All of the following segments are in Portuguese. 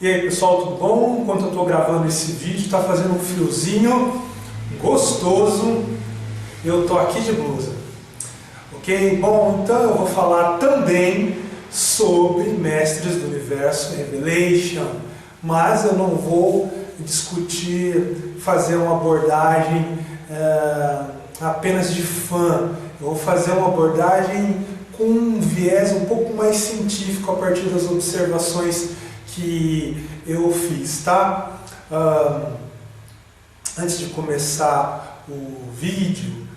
E aí pessoal, tudo bom? Enquanto eu estou gravando esse vídeo, está fazendo um friozinho gostoso. Eu estou aqui de blusa. Ok? Bom, então eu vou falar também sobre Mestres do Universo Revelation, mas eu não vou discutir, fazer uma abordagem apenas de fã. Eu vou fazer uma abordagem com um viés um pouco mais científico a partir das observações que eu fiz, tá? Antes de começar o vídeo,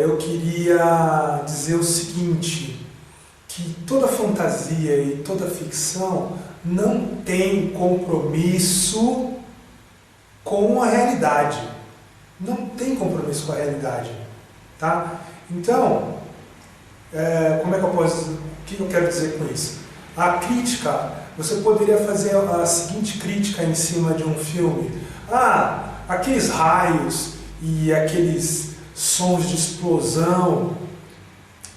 eu queria dizer o seguinte, que toda fantasia e toda ficção não tem compromisso com a realidade. Não tem compromisso com a realidade, tá? Então, como é que eu posso, o que eu quero dizer com isso? A crítica, você poderia fazer a seguinte crítica em cima de um filme. Aqueles raios e aqueles sons de explosão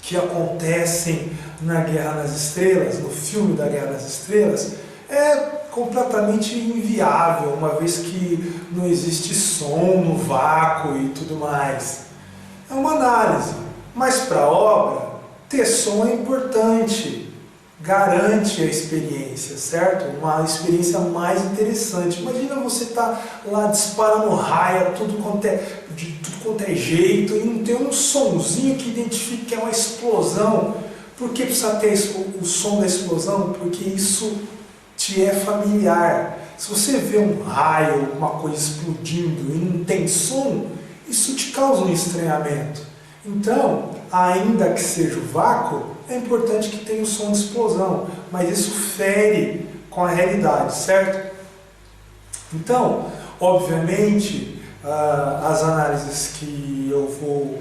que acontecem na Guerra nas Estrelas, no filme da Guerra nas Estrelas, é completamente inviável, uma vez que não existe som no vácuo e tudo mais. É uma análise, mas para a obra, ter som é importante, garante a experiência, certo? Uma experiência mais interessante. Imagina você estar lá disparando raia, de tudo quanto é jeito, e não ter um sonzinho que identifique que é uma explosão. Por que precisa ter o som da explosão? Porque isso te é familiar. Se você vê um raio, uma coisa explodindo e não tem som, isso te causa um estranhamento. Então, ainda que seja o vácuo, é importante que tenha o som de explosão, mas isso fere com a realidade, certo? Então, obviamente, as análises que eu vou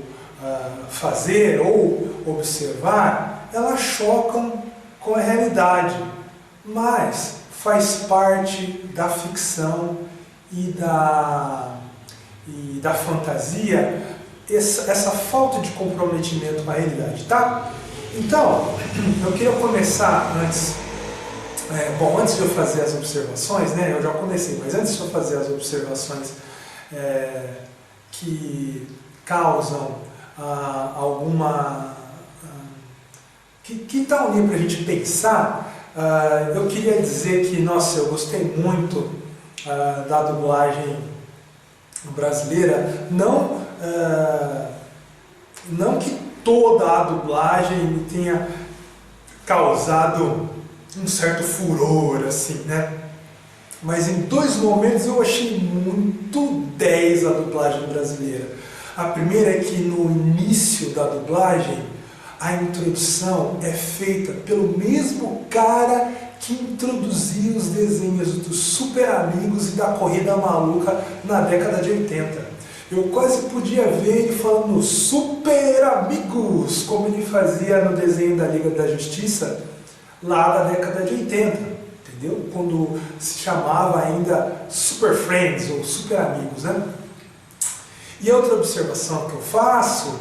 fazer ou observar, elas chocam com a realidade, mas faz parte da ficção e da fantasia essa falta de comprometimento com a realidade, tá? Então, eu queria começar antes de eu fazer as observações, né? Eu já comecei, mas antes de eu fazer as observações que causam que estão ali para a gente pensar, eu queria dizer que, nossa, eu gostei muito da dublagem brasileira, não que toda a dublagem me tenha causado um certo furor, assim, né? Mas em dois momentos eu achei muito 10 a dublagem brasileira. A primeira é que no início da dublagem, a introdução é feita pelo mesmo cara que introduziu os desenhos dos Super Amigos e da Corrida Maluca na década de 80. Eu quase podia ver ele falando Super Amigos, como ele fazia no desenho da Liga da Justiça, lá da década de 80, entendeu? Quando se chamava ainda Super Friends ou Super Amigos, né? E a outra observação que eu faço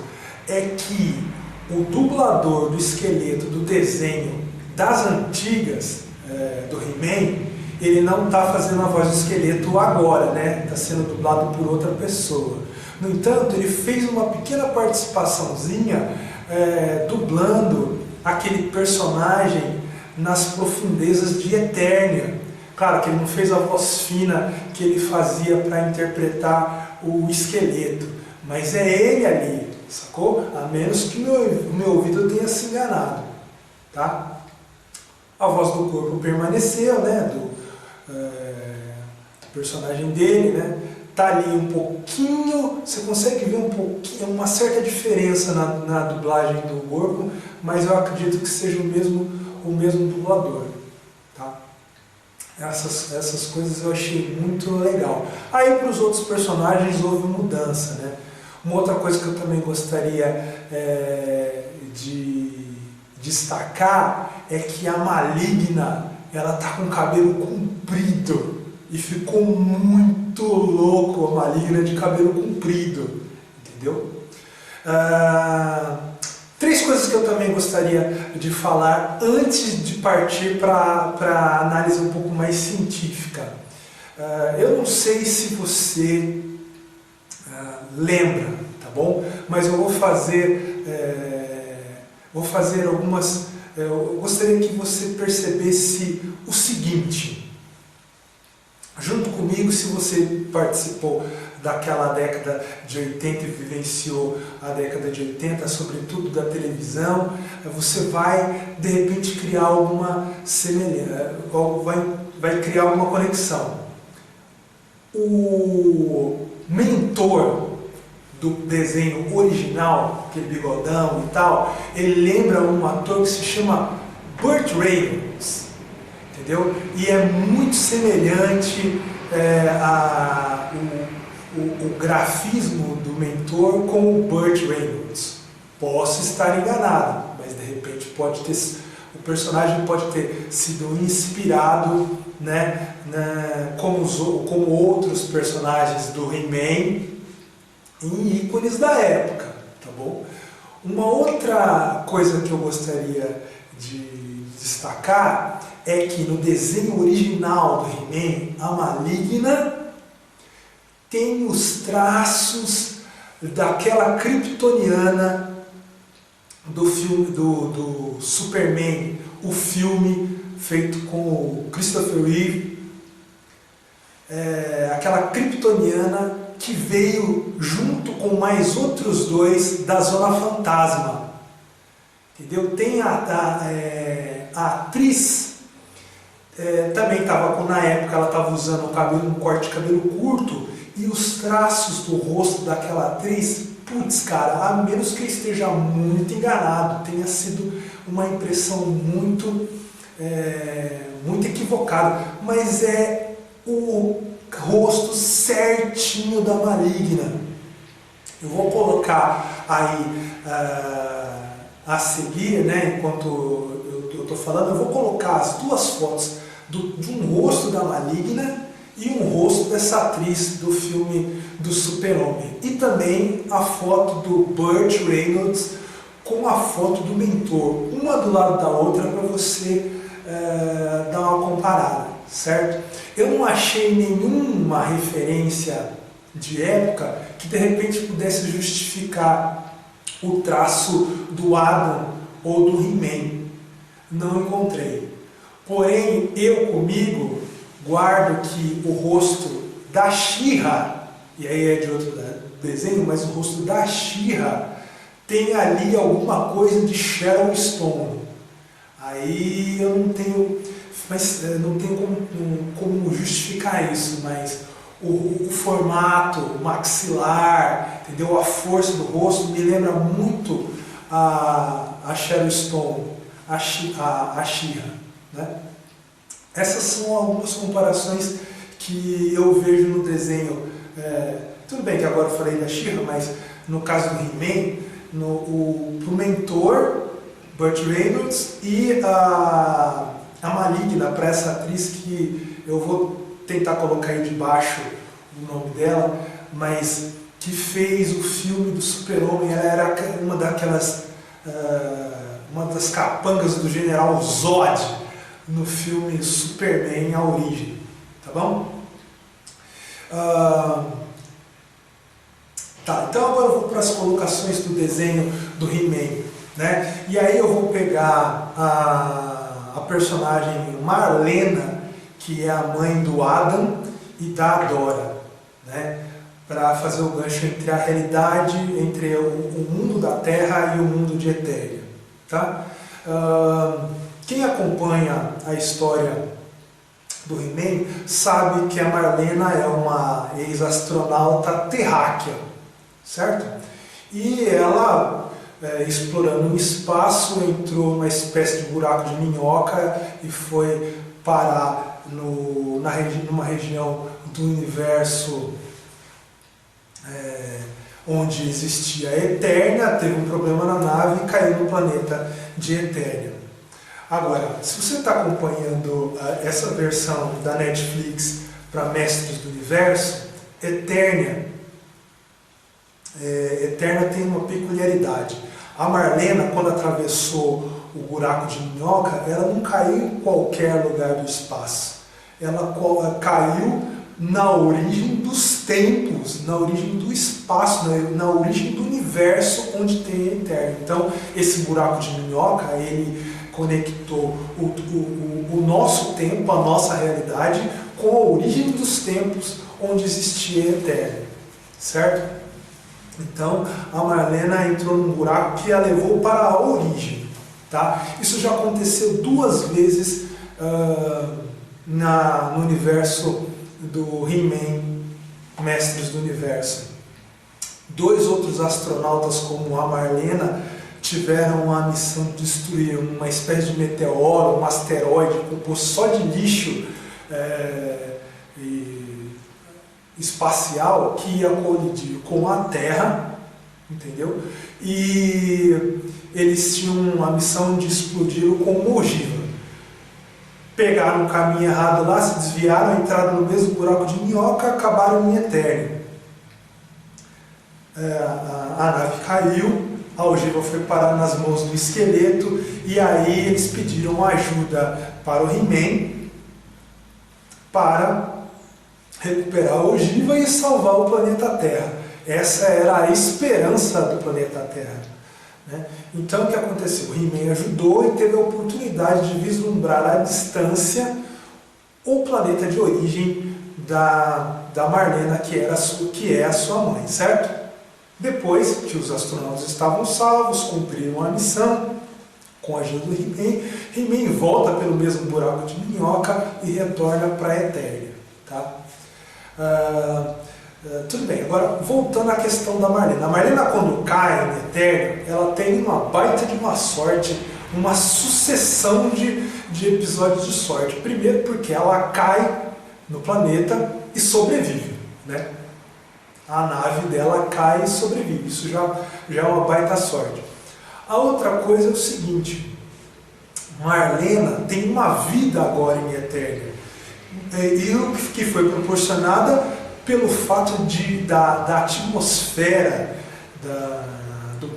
é que o dublador do esqueleto do desenho das antigas, do He-Man, ele não está fazendo a voz do esqueleto agora, né? Está sendo dublado por outra pessoa. No entanto, ele fez uma pequena participaçãozinha dublando aquele personagem nas profundezas de Eternia. Claro que ele não fez a voz fina que ele fazia para interpretar o esqueleto, mas é ele ali, sacou? A menos que o meu ouvido tenha se enganado, tá? A voz do corpo permaneceu, né? Do personagem dele, né? Tá ali um pouquinho, você consegue ver um pouquinho, uma certa diferença na dublagem do corpo, mas eu acredito que seja o mesmo dublador, tá? Essas coisas eu achei muito legal. Aí para os outros personagens houve mudança, né? Uma outra coisa que eu também gostaria de destacar é que a Maligna, ela tá com o cabelo comprido e ficou muito louco a Maligna de cabelo comprido, entendeu? Três coisas que eu também gostaria de falar antes de partir para a análise um pouco mais científica. Eu não sei se você lembra, tá bom? Mas eu vou fazer algumas... Eu gostaria que você percebesse o seguinte. Junto comigo, se você participou daquela década de 80 e vivenciou a década de 80, sobretudo da televisão, você vai, de repente, criar alguma semelhança, vai criar alguma conexão. O mentor do desenho original, aquele bigodão e tal, ele lembra um ator que se chama Burt Reynolds, entendeu? E é muito semelhante o grafismo do mentor com o Burt Reynolds. Posso estar enganado, mas de repente o personagem pode ter sido inspirado, né, como outros personagens do He-Man, em ícones da época, tá bom? Uma outra coisa que eu gostaria de destacar é que no desenho original do He-Man, a Maligna tem os traços daquela kryptoniana do filme do Superman, o filme feito com o Christopher Reeve, aquela kryptoniana que veio junto com mais outros dois da Zona Fantasma, entendeu? Tem a atriz, também estava, na época ela estava usando um corte de cabelo curto, e os traços do rosto daquela atriz, putz, cara, a menos que eu esteja muito enganado, tenha sido uma impressão muito equivocada, mas é o rosto certinho da Maligna. Eu vou colocar aí a seguir, né, enquanto eu estou falando, eu vou colocar as duas fotos de um rosto da Maligna e um rosto dessa atriz do filme do Super-Homem. E também a foto do Burt Reynolds com a foto do mentor, uma do lado da outra, para você dar uma comparada, certo? Eu não achei nenhuma referência de época que de repente pudesse justificar o traço do Adam ou do He-Man. Não encontrei. Porém, eu comigo guardo que o rosto da She-Ra, e aí é de outro desenho, mas o rosto da She-Ra tem ali alguma coisa de Sharon Stone. Aí eu não tenho como justificar isso, mas o formato, o maxilar, entendeu? A força do rosto me lembra muito a Sharon Stone, a She-Ra, né? Essas são algumas comparações que eu vejo no desenho. Tudo bem que agora eu falei da She-Ra, mas no caso do He-Man, pro mentor, Burt Reynolds, e a Maligna, para essa atriz que eu vou tentar colocar aí debaixo o nome dela, mas que fez o filme do Super-Homem. Ela era uma das capangas do General Zod no filme Superman, A Origem, tá bom? Tá, então agora eu vou para as colocações do desenho do He-Man, né? E aí eu vou pegar a personagem Marlena, que é a mãe do Adam e da Dora, né? Para fazer o gancho entre a realidade, entre o mundo da Terra e o mundo de Etéria, tá? Quem acompanha a história do He-Man sabe que a Marlena é uma ex-astronauta terráquea, certo? E ela, explorando o espaço, entrou numa espécie de buraco de minhoca e foi parar numa região do universo onde existia a Eternia, teve um problema na nave e caiu no planeta de Eternia. Agora, se você está acompanhando essa versão da Netflix para Mestres do Universo, Eternia tem uma peculiaridade. A Marlena, quando atravessou o buraco de minhoca, ela não caiu em qualquer lugar do espaço. Ela caiu na origem dos tempos, na origem do espaço, na origem do universo onde tem a Eterna. Então, esse buraco de minhoca, ele conectou o nosso tempo, a nossa realidade, com a origem dos tempos onde existia a Eterna. Certo? Então, a Marlena entrou num buraco que a levou para a origem. Tá? Isso já aconteceu 2 vezes no universo do He-Man, Mestres do Universo. 2 outros astronautas, como a Marlena, tiveram a missão de destruir uma espécie de meteoro, um asteroide composto só de lixo espacial que ia colidir com a Terra, entendeu? E eles tinham a missão de explodir com uma ogiva. Pegaram o caminho errado lá, se desviaram, entraram no mesmo buraco de minhoca, acabaram em Eternia. A nave caiu, a ogiva foi parar nas mãos do esqueleto, e aí eles pediram ajuda para o He-Man para recuperar a ogiva e salvar o planeta Terra. Essa era a esperança do planeta Terra. Né? Então o que aconteceu? O He-Man ajudou e teve a oportunidade de vislumbrar à distância o planeta de origem da Marlena, que é a sua mãe, certo? Depois que os astronautas estavam salvos, cumpriram a missão, com a ajuda do He-Man, He-Man volta pelo mesmo buraco de minhoca e retorna para a Eternia. Tá? Tudo bem, agora voltando à questão da Marlena. A Marlena, quando cai em Eternia, ela tem uma baita de uma sorte, uma sucessão de episódios de sorte. Primeiro porque ela cai no planeta e sobrevive, né? A nave dela cai e sobrevive, isso já é uma baita sorte. A outra coisa é o seguinte: Marlena tem uma vida agora em Eternia, e o que foi proporcionada pelo fato da atmosfera do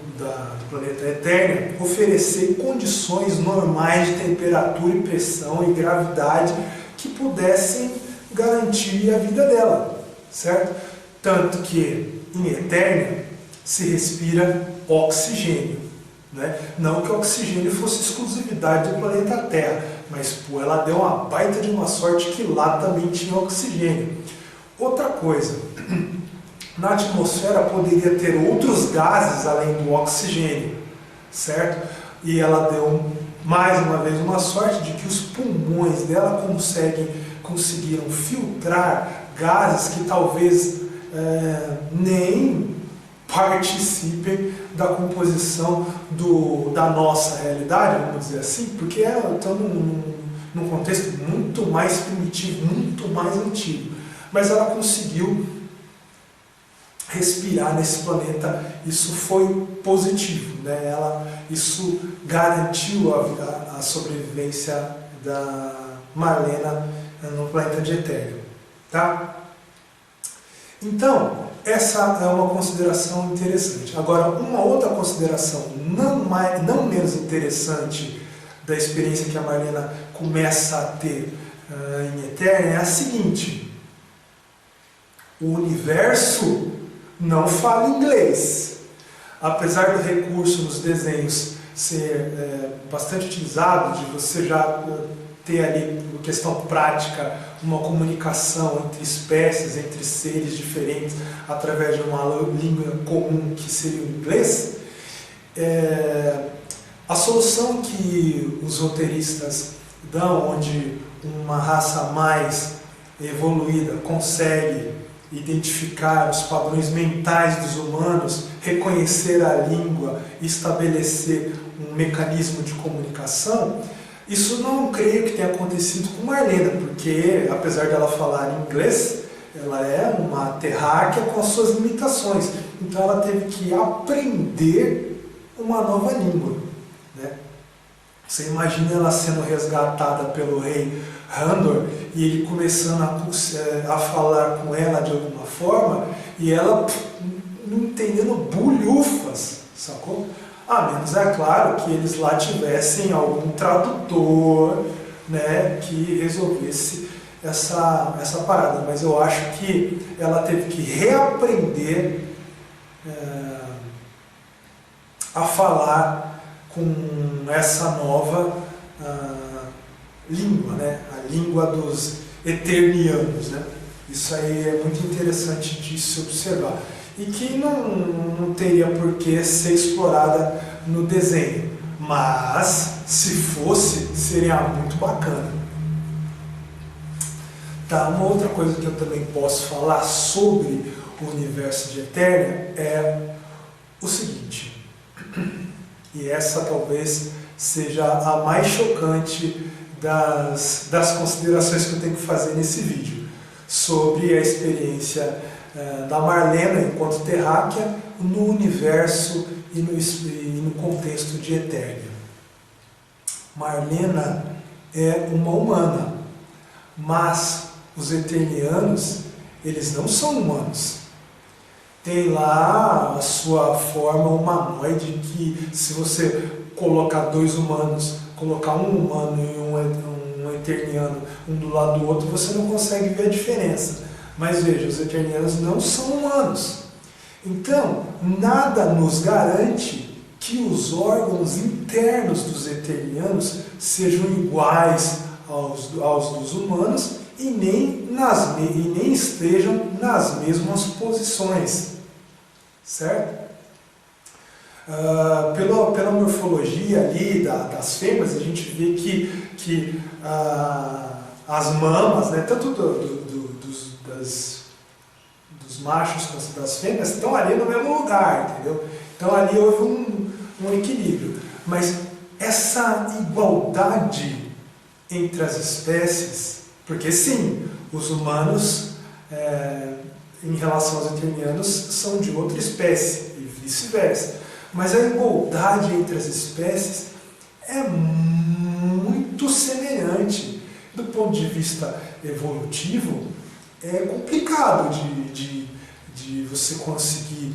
planeta Eternia oferecer condições normais de temperatura e pressão e gravidade que pudessem garantir a vida dela, certo? Tanto que em Eternia se respira oxigênio. Né? Não que o oxigênio fosse exclusividade do planeta Terra, mas ela deu uma baita de uma sorte que lá também tinha oxigênio. Outra coisa, na atmosfera poderia ter outros gases além do oxigênio, certo? E ela deu mais uma vez uma sorte de que os pulmões dela conseguiram filtrar gases que talvez nem participem da composição da nossa realidade, vamos dizer assim, porque estamos num contexto muito mais primitivo, muito mais antigo. Mas ela conseguiu respirar nesse planeta, isso foi positivo, né? Isso garantiu a sobrevivência da Marlena no planeta de Eternia. Tá? Então, essa é uma consideração interessante. Agora, uma outra consideração não menos interessante da experiência que a Marlena começa a ter em Eternia é a seguinte: o universo não fala inglês. Apesar do recurso nos desenhos ser bastante utilizado, de você já ter ali, questão prática, uma comunicação entre espécies, entre seres diferentes, através de uma língua comum que seria o inglês, a solução que os roteiristas dão, onde uma raça mais evoluída consegue identificar os padrões mentais dos humanos, reconhecer a língua e estabelecer um mecanismo de comunicação, isso não creio que tenha acontecido com Marlena, porque apesar dela falar inglês, ela é uma terráquea com as suas limitações. Então ela teve que aprender uma nova língua. Né? Você imagina ela sendo resgatada pelo rei Randor e ele começando a falar com ela de alguma forma e ela não entendendo bulhufas, sacou? A menos, é claro, que eles lá tivessem algum tradutor, né, que resolvesse essa parada. Mas eu acho que ela teve que reaprender a falar com essa nova língua, né, a língua dos eternianos, né? Isso aí é muito interessante de se observar. E que não teria por que ser explorada no desenho. Mas, se fosse, seria muito bacana. Tá, uma outra coisa que eu também posso falar sobre o universo de Eternia é o seguinte. E essa talvez seja a mais chocante das considerações que eu tenho que fazer nesse vídeo. Sobre a experiência da Marlena enquanto terráquea no universo e no contexto de Eternia. Marlena é uma humana, mas os eternianos, eles não são humanos. Tem lá a sua forma humanoide que, se você colocar dois humanos, colocar um humano e um eterniano um do lado do outro, você não consegue ver a diferença. Mas veja, os eternianos não são humanos. Então, nada nos garante que os órgãos internos dos eternianos sejam iguais aos dos humanos e nem estejam nas mesmas posições. Certo? Pela morfologia ali das fêmeas, a gente vê que as mamas, né, tanto dos machos quanto das fêmeas, estão ali no mesmo lugar, entendeu? Então ali houve um equilíbrio. Mas essa igualdade entre as espécies, porque sim, os humanos em relação aos eternianos são de outra espécie e vice-versa. Mas a igualdade entre as espécies é muito semelhante. Do ponto de vista evolutivo, é complicado de você conseguir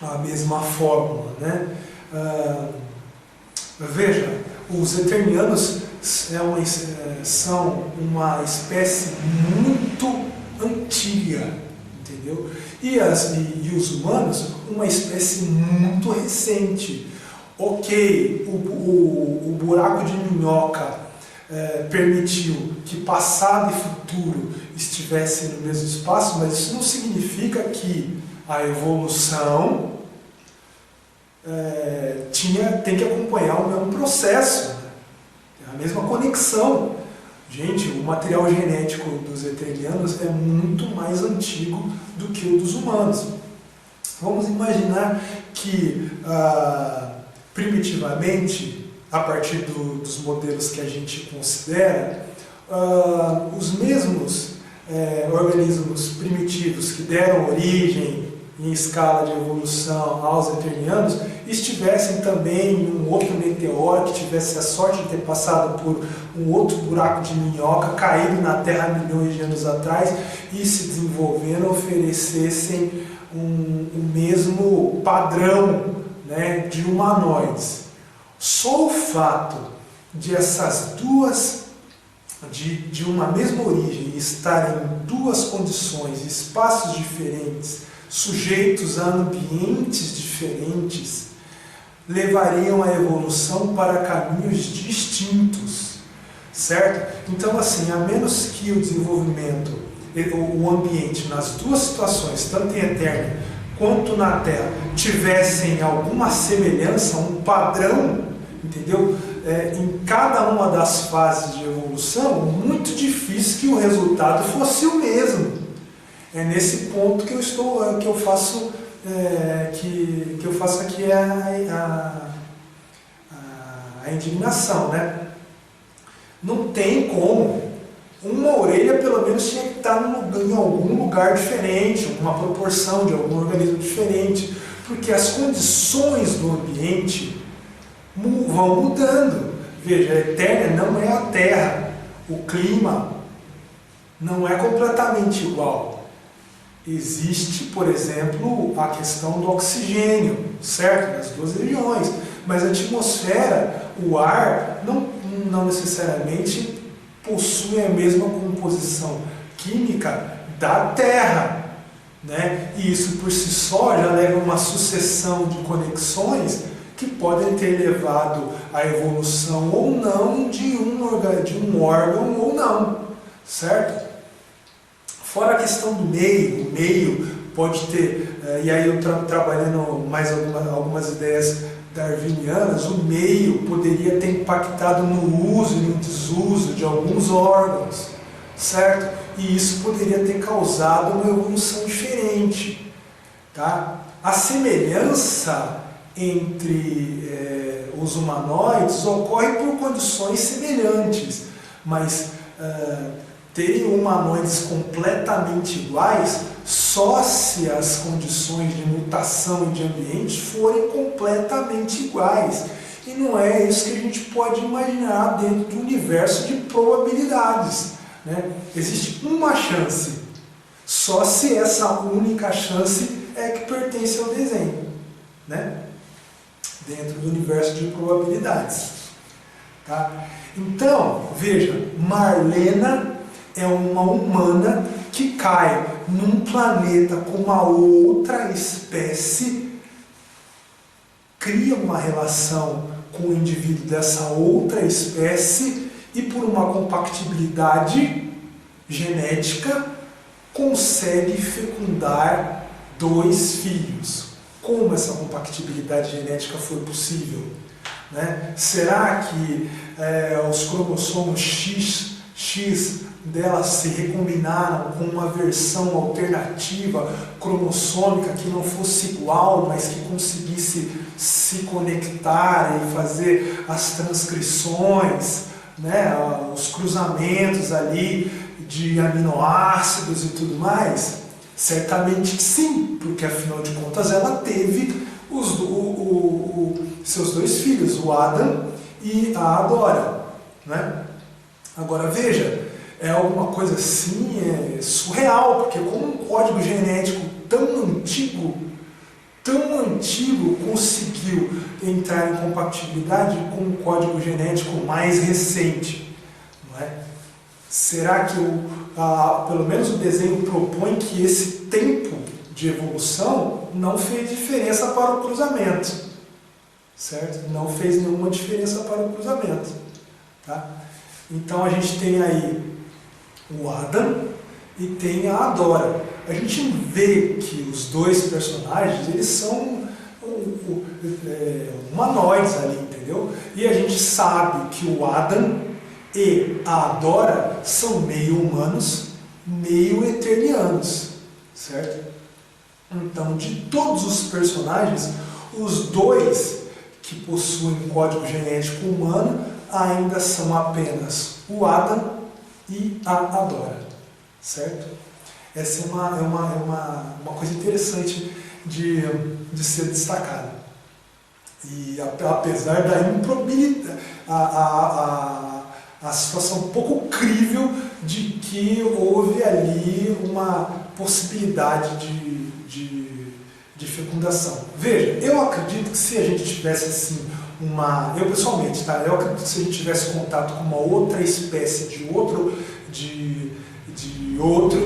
a mesma fórmula, né? Veja, os eternianos são uma espécie muito antiga, entendeu? E os humanos, uma espécie muito recente. Ok, o buraco de minhoca permitiu que passado e futuro estivessem no mesmo espaço, mas isso não significa que a evolução tem que acompanhar o mesmo processo, né? A mesma conexão. Gente, o material genético dos eternianos é muito mais antigo do que o dos humanos. Vamos imaginar que, primitivamente, a partir dos modelos que a gente considera, os mesmos organismos primitivos que deram origem em escala de evolução aos eternianos estivessem também em um outro meteoro, que tivesse a sorte de ter passado por um outro buraco de minhoca, caído na Terra milhões de anos atrás e se desenvolvendo, oferecessem o mesmo padrão, né, de humanoides. Só o fato de essas duas, de uma mesma origem, estarem em duas condições, espaços diferentes, sujeitos a ambientes diferentes, levariam a evolução para caminhos distintos, certo? Então, assim, a menos que o desenvolvimento, o ambiente nas duas situações, tanto em Eternia quanto na Terra, tivessem alguma semelhança, um padrão, entendeu? Em cada uma das fases de evolução, muito difícil que o resultado fosse o mesmo. É nesse ponto que eu faço aqui a indignação, né? Não tem como. Uma orelha pelo menos tinha que estar em algum lugar diferente, uma proporção de algum organismo diferente, porque as condições do ambiente vão mudando. Veja, a Eternia não é a Terra, o clima não é completamente igual. Existe, por exemplo, a questão do oxigênio, certo? Nas duas regiões. Mas a atmosfera, o ar, não necessariamente possui a mesma composição química da Terra, né? E isso por si só já leva a uma sucessão de conexões que podem ter levado à evolução ou não de um órgão ou não, certo? Fora a questão do meio, o meio pode ter, e aí eu trabalhando mais algumas ideias darwinianas, o meio poderia ter impactado no uso e no desuso de alguns órgãos, certo? E isso poderia ter causado uma evolução diferente, tá? A semelhança entre os humanoides ocorre por condições semelhantes, mas terem humanoides completamente iguais só se as condições de mutação e de ambiente forem completamente iguais. E não é isso que a gente pode imaginar dentro do universo de probabilidades, né? Existe uma chance, só se essa única chance é que pertence ao desenho, né? Dentro do universo de probabilidades. Tá? Então, veja, Marlena é uma humana que cai num planeta com uma outra espécie, cria uma relação com o indivíduo dessa outra espécie e por uma compatibilidade genética consegue fecundar 2 filhos. Como essa compatibilidade genética foi possível? Né? Será que os cromossomos X delas se recombinaram com uma versão alternativa cromossômica que não fosse igual, mas que conseguisse se conectar e fazer as transcrições, né? Os cruzamentos ali de aminoácidos e tudo mais? Certamente sim, porque afinal de contas ela teve seus 2 filhos, o Adam e a Adora, né? Agora veja, é alguma coisa assim surreal, porque como um código genético tão antigo conseguiu entrar em compatibilidade com um código genético mais recente, não é? Será que pelo menos o desenho propõe que esse tempo de evolução não fez diferença para o cruzamento, certo? Não fez nenhuma diferença para o cruzamento, tá? Então a gente tem aí o Adam e tem a Adora. A gente vê que os 2 personagens, eles são humanoides ali, entendeu? E a gente sabe que o Adam e a Adora são meio humanos, meio eternianos, certo? Então, de todos os personagens, os 2 que possuem um código genético humano ainda são apenas o Adam e a Adora, certo? Essa é uma coisa interessante de ser destacada. E apesar da improbabilidade, a situação um pouco crível de que houve ali uma possibilidade de fecundação. Veja, eu acredito que se a gente tivesse assim eu pessoalmente, tá? Eu acredito que se a gente tivesse contato com uma outra espécie de outro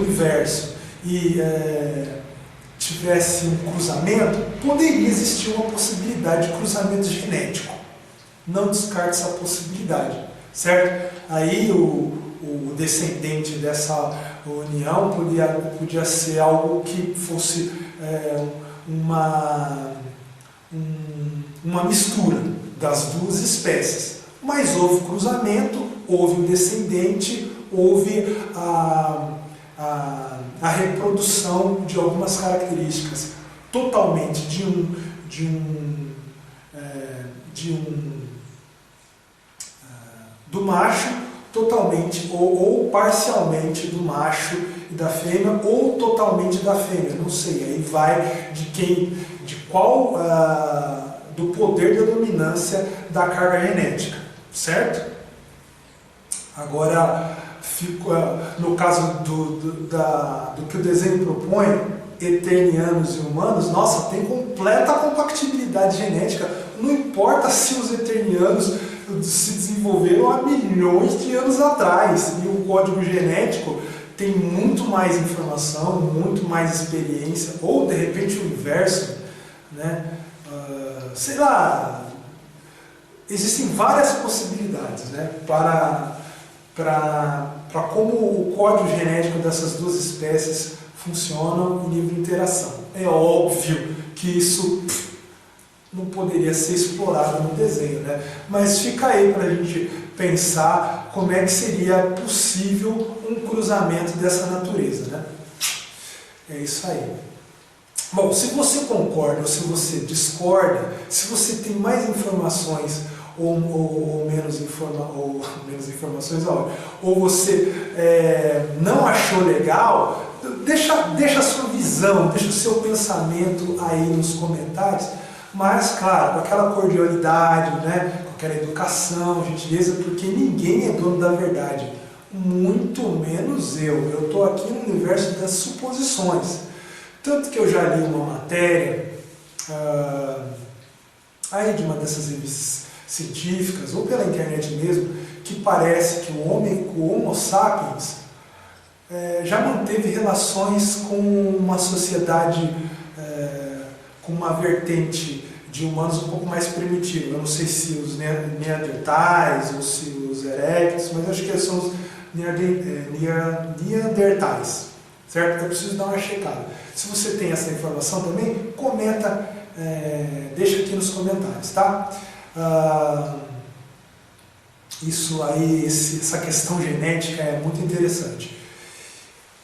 universo e tivesse um cruzamento, poderia existir uma possibilidade de cruzamento genético. Não descarte essa possibilidade, certo? Aí o descendente dessa união podia ser algo que fosse uma mistura das 2 espécies. Mas houve cruzamento, houve um descendente, houve a reprodução de algumas características totalmente do macho, totalmente ou parcialmente do macho e da fêmea, ou totalmente da fêmea, não sei, aí vai do poder da dominância da carga genética, certo? Agora, no caso do que o desenho propõe, eternianos e humanos, nossa, tem completa compatibilidade genética. Não importa se os eternianos se desenvolveram há milhões de anos atrás e o código genético tem muito mais informação, muito mais experiência, ou de repente o inverso, né? Sei lá, existem várias possibilidades, né? para como o código genético dessas duas espécies funcionam em nível de interação. É óbvio que isso não poderia ser explorado no desenho, né? Mas fica aí para a gente pensar como é que seria possível um cruzamento dessa natureza, né? É isso aí. Bom, se você concorda ou se você discorda, se você tem mais informações ou menos informações, ou você não achou legal, deixa a sua visão, deixa o seu pensamento aí nos comentários, mas claro, com aquela cordialidade, né, com aquela educação, gentileza, porque ninguém é dono da verdade, muito menos eu. Eu estou aqui no universo das suposições. Tanto que eu já li uma matéria aí de uma dessas revistas científicas, ou pela internet mesmo, que parece que o Homo sapiens já manteve relações com uma sociedade com uma vertente de humanos um pouco mais primitiva. Eu não sei se os neandertais ou se os erectus, mas acho que são os neandertais, certo? Eu preciso dar uma checada. Se você tem essa informação também, comenta, deixa aqui nos comentários, tá? Isso aí, essa questão genética é muito interessante.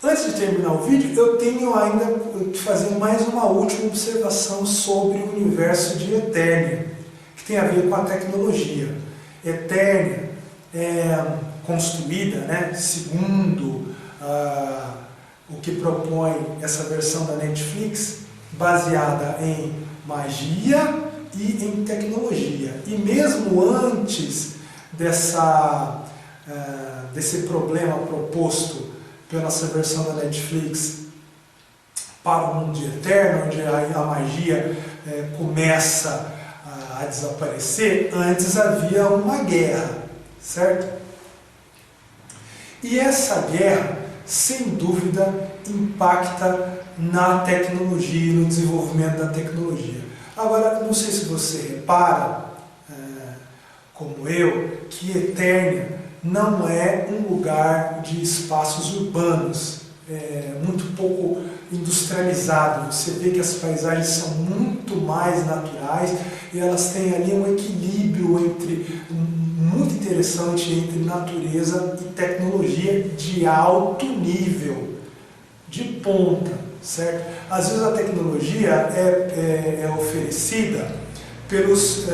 Antes de terminar o vídeo, eu tenho ainda que fazer mais uma última observação sobre o universo de Eternia, que tem a ver com a tecnologia. Eternia é construída, né, segundo o que propõe essa versão da Netflix, baseada em magia e em tecnologia. E mesmo antes desse problema proposto pela essa versão da Netflix para o mundo de Eternia, onde a magia começa a desaparecer, antes havia uma guerra, certo? E essa guerra, sem dúvida, impacta na tecnologia e no desenvolvimento da tecnologia. Agora, não sei se você repara, como eu, que Eternia não é um lugar de espaços urbanos, muito pouco industrializado. Você vê que as paisagens são muito mais naturais e elas têm ali um equilíbrio muito interessante entre natureza e tecnologia de alto nível, de ponta, certo? Às vezes a tecnologia é oferecida pelos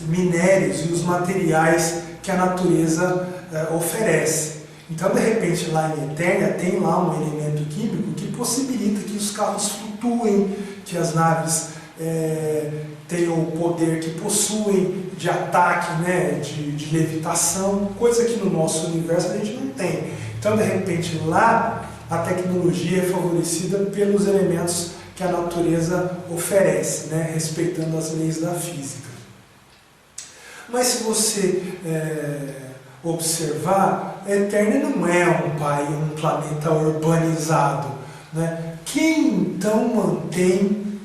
minérios e os materiais que a natureza oferece. Então, de repente, lá em Eternia tem lá um elemento químico que possibilita que os carros flutuem, que as naves tenham o poder que possuem de ataque, né, de levitação, coisa que no nosso universo a gente não tem. Então, de repente, lá a tecnologia é favorecida pelos elementos que a natureza oferece, né, respeitando as leis da física. Mas se você observar, Eternia não é um planeta urbanizado, né? Quem então mantém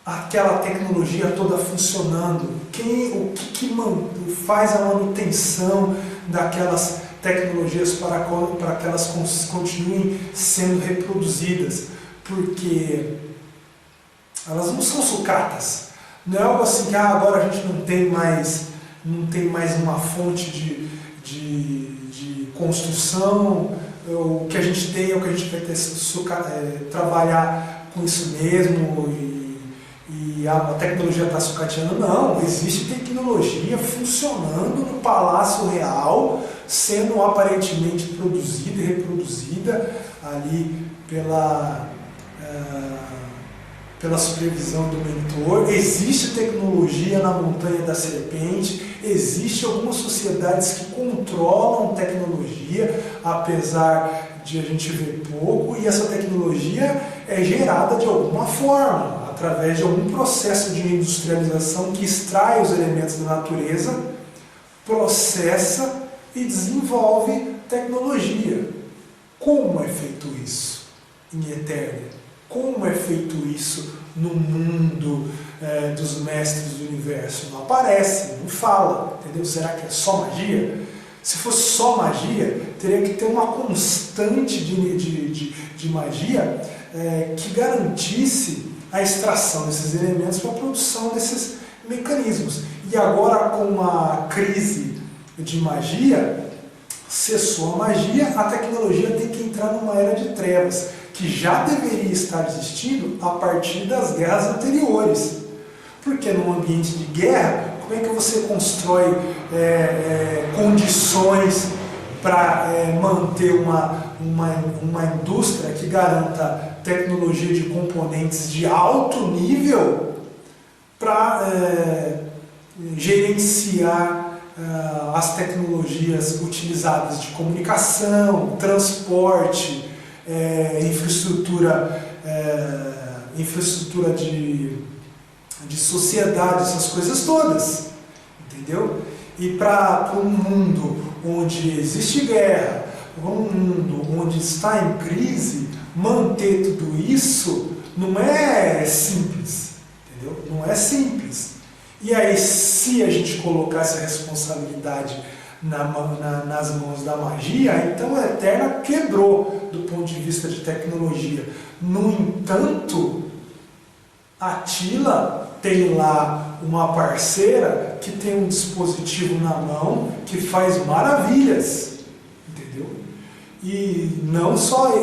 aquela tecnologia toda funcionando? O que faz a manutenção daquelas tecnologias para que elas continuem sendo reproduzidas? Porque elas não são sucatas. Não é algo assim que agora a gente não tem mais uma fonte de construção, o que a gente tem é o que a gente vai ter trabalhar com isso mesmo e a tecnologia está sucateando. Não, existe tecnologia funcionando no Palácio Real, sendo aparentemente produzida e reproduzida ali pela pela supervisão do mentor. Existe tecnologia na montanha da serpente, existe algumas sociedades que controlam tecnologia, apesar de a gente ver pouco, e essa tecnologia é gerada de alguma forma, através de algum processo de industrialização que extrai os elementos da natureza, processa e desenvolve tecnologia. Como é feito isso em Eternia? Como é feito isso no mundo dos mestres do universo? Não aparece, não fala, entendeu? Será que é só magia? Se fosse só magia, teria que ter uma constante de magia que garantisse a extração desses elementos para a produção desses mecanismos. E agora, com a crise de magia, cessou a magia, a tecnologia tem que entrar numa era de trevas, que já deveria estar existindo a partir das guerras anteriores. Porque num ambiente de guerra, como é que você constrói condições para manter uma indústria que garanta tecnologia de componentes de alto nível para gerenciar as tecnologias utilizadas de comunicação, transporte, infraestrutura de sociedade, essas coisas todas, entendeu? E para um mundo onde existe guerra, um mundo onde está em crise, manter tudo isso não é simples, entendeu? Não é simples. E aí, se a gente colocar essa responsabilidade nas mãos da magia, então a Eterna quebrou do ponto de vista de tecnologia. No entanto, a Tila tem lá uma parceira que tem um dispositivo na mão que faz maravilhas, entendeu? E não só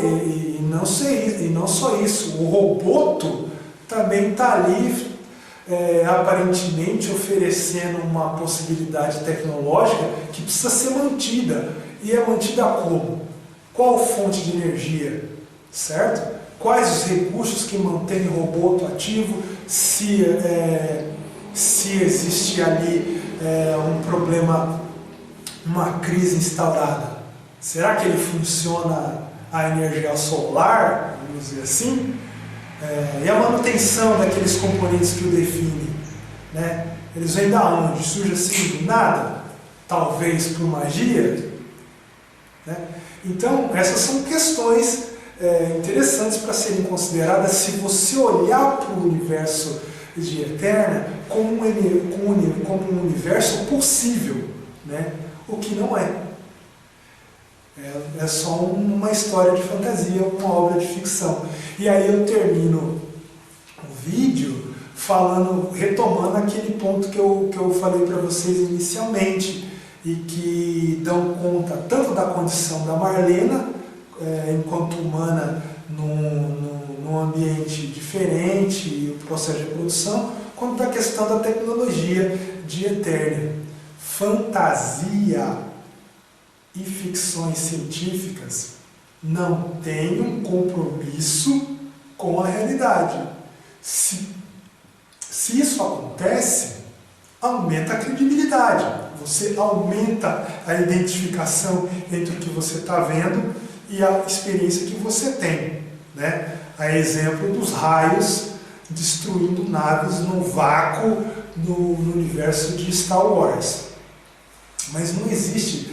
isso, o Roboto também está ali aparentemente oferecendo uma possibilidade tecnológica que precisa ser mantida. E é mantida como? Qual fonte de energia? Certo? Quais os recursos que mantêm o Roboto ativo? Se existe ali um problema, uma crise instaurada. Será que ele funciona a energia solar, vamos dizer assim? E a manutenção daqueles componentes que o definem, né? Eles vêm da onde? Surge assim do nada? Talvez por magia? Né? Então, essas são questões interessantes para serem consideradas se você olhar para o universo de Eternia como um universo possível, né? O que não é. É só uma história de fantasia, uma obra de ficção. E aí eu termino o vídeo retomando aquele ponto que eu falei para vocês inicialmente e que dão conta tanto da condição da Marlena, enquanto humana num ambiente diferente e o processo de produção, quanto da questão da tecnologia de Eternia. Fantasia e ficções científicas não têm um compromisso com a realidade. Se isso acontece, aumenta a credibilidade, você aumenta a identificação entre o que você está vendo e a experiência que você tem, né? A exemplo dos raios destruindo naves no vácuo no universo de Star Wars. Mas não existe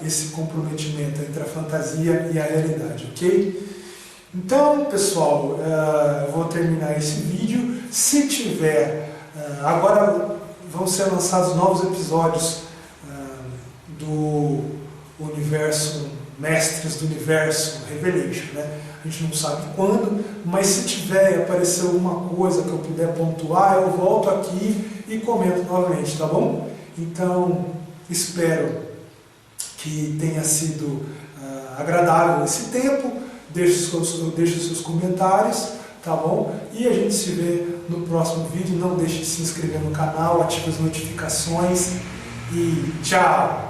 esse comprometimento entre a fantasia e a realidade, ok? Então, pessoal, eu vou terminar esse vídeo. Se tiver, agora vão ser lançados novos episódios do universo, Mestres do Universo, Revelation, né? A gente não sabe quando, mas se tiver e aparecer alguma coisa que eu puder pontuar, eu volto aqui e comento novamente, tá bom? Então, espero que tenha sido agradável esse tempo. Deixe os seus comentários, tá bom? E a gente se vê no próximo vídeo. Não deixe de se inscrever no canal, ative as notificações e tchau!